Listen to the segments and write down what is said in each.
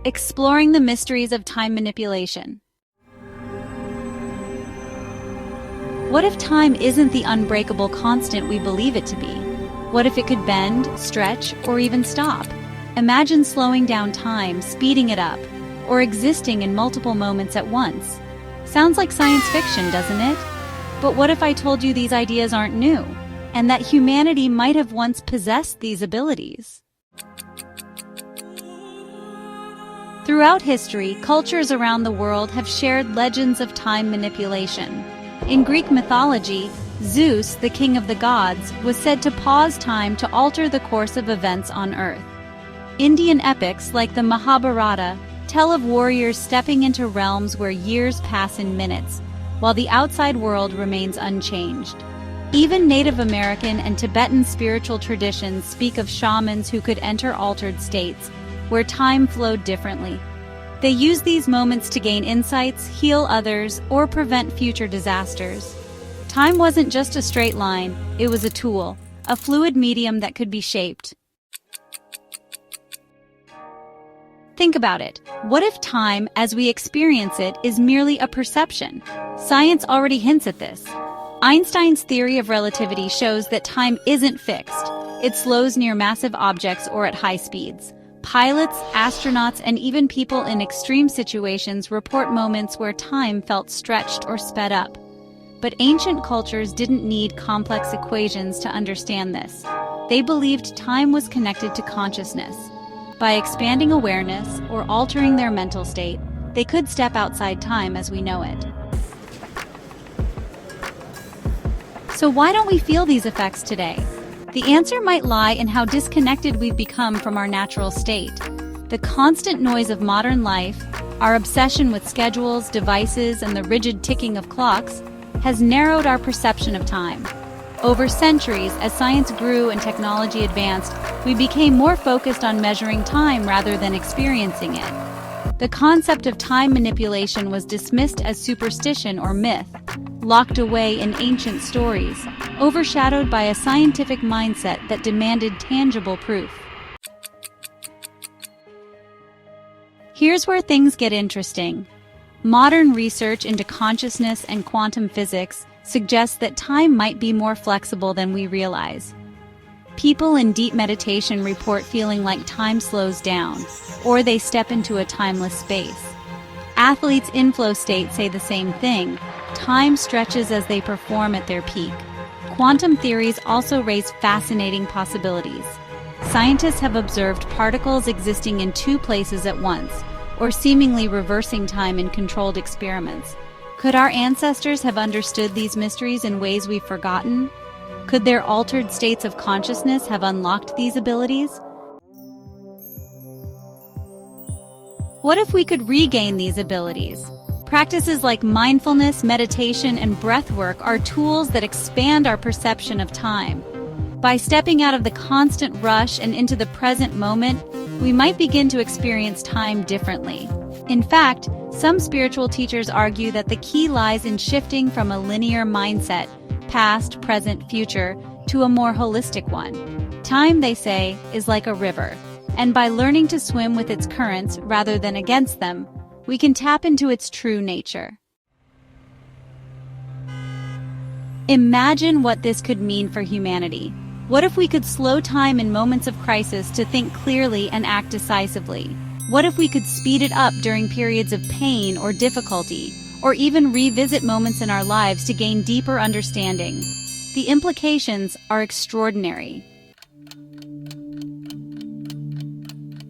Exploring the mysteries of time manipulation. What if time isn't the unbreakable constant we believe it to be? What if it could bend, stretch, or even stop? Imagine slowing down time, speeding it up, or existing in multiple moments at once. Sounds like science fiction, doesn't it? But what if I told you these ideas aren't new, and that humanity might have once possessed these abilities? Throughout history, cultures around the world have shared legends of time manipulation. In Greek mythology, Zeus, the king of the gods, was said to pause time to alter the course of events on Earth. Indian epics like the Mahabharata tell of warriors stepping into realms where years pass in minutes, while the outside world remains unchanged. Even Native American and Tibetan spiritual traditions speak of shamans who could enter altered states, where time flowed differently. They use these moments to gain insights, heal others, or prevent future disasters. Time wasn't just a straight line, it was a tool, a fluid medium that could be shaped. Think about it. What if time, as we experience it, is merely a perception? Science already hints at this. Einstein's theory of relativity shows that time isn't fixed. It slows near massive objects or at high speeds. Pilots, astronauts, and even people in extreme situations report moments where time felt stretched or sped up. But ancient cultures didn't need complex equations to understand this. They believed time was connected to consciousness. By expanding awareness or altering their mental state, they could step outside time as we know it. So why don't we feel these effects today? The answer might lie in how disconnected we've become from our natural state. The constant noise of modern life, our obsession with schedules, devices, and the rigid ticking of clocks has narrowed our perception of time. Over centuries, as science grew and technology advanced, we became more focused on measuring time rather than experiencing it. The concept of time manipulation was dismissed as superstition or myth, locked away in ancient stories, overshadowed by a scientific mindset that demanded tangible proof. Here's where things get interesting. Modern research into consciousness and quantum physics suggests that time might be more flexible than we realize. People in deep meditation report feeling like time slows down, or they step into a timeless space. Athletes in flow state say the same thing. Time stretches as they perform at their peak. Quantum theories also raise fascinating possibilities. Scientists have observed particles existing in two places at once, or seemingly reversing time in controlled experiments. Could our ancestors have understood these mysteries in ways we've forgotten? Could their altered states of consciousness have unlocked these abilities? What if we could regain these abilities? Practices like mindfulness, meditation, and breathwork are tools that expand our perception of time. By stepping out of the constant rush and into the present moment, we might begin to experience time differently. In fact, some spiritual teachers argue that the key lies in shifting from a linear mindset, past, present, future, to a more holistic one. Time, they say, is like a river, and by learning to swim with its currents rather than against them, we can tap into its true nature. Imagine what this could mean for humanity. What if we could slow time in moments of crisis to think clearly and act decisively? What if we could speed it up during periods of pain or difficulty, or even revisit moments in our lives to gain deeper understanding? The implications are extraordinary.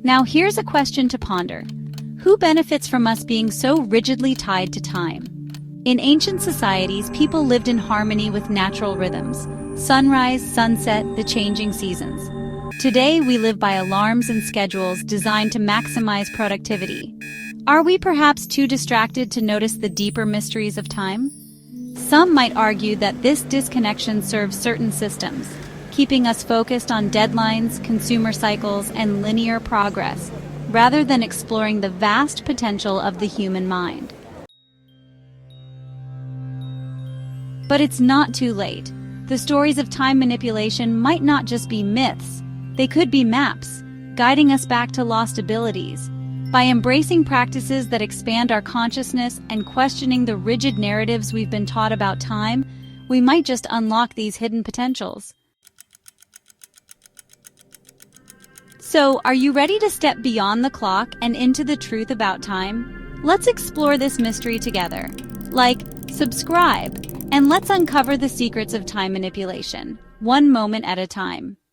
Now here's a question to ponder. Who benefits from us being so rigidly tied to time? In ancient societies, people lived in harmony with natural rhythms: sunrise, sunset, the changing seasons. Today, we live by alarms and schedules designed to maximize productivity. Are we perhaps too distracted to notice the deeper mysteries of time? Some might argue that this disconnection serves certain systems, keeping us focused on deadlines, consumer cycles, and linear progress, rather than exploring the vast potential of the human mind. But it's not too late. The stories of time manipulation might not just be myths. They could be maps, guiding us back to lost abilities. By embracing practices that expand our consciousness and questioning the rigid narratives we've been taught about time, we might just unlock these hidden potentials. So, are you ready to step beyond the clock and into the truth about time? Let's explore this mystery together. Like, subscribe, and let's uncover the secrets of time manipulation, one moment at a time.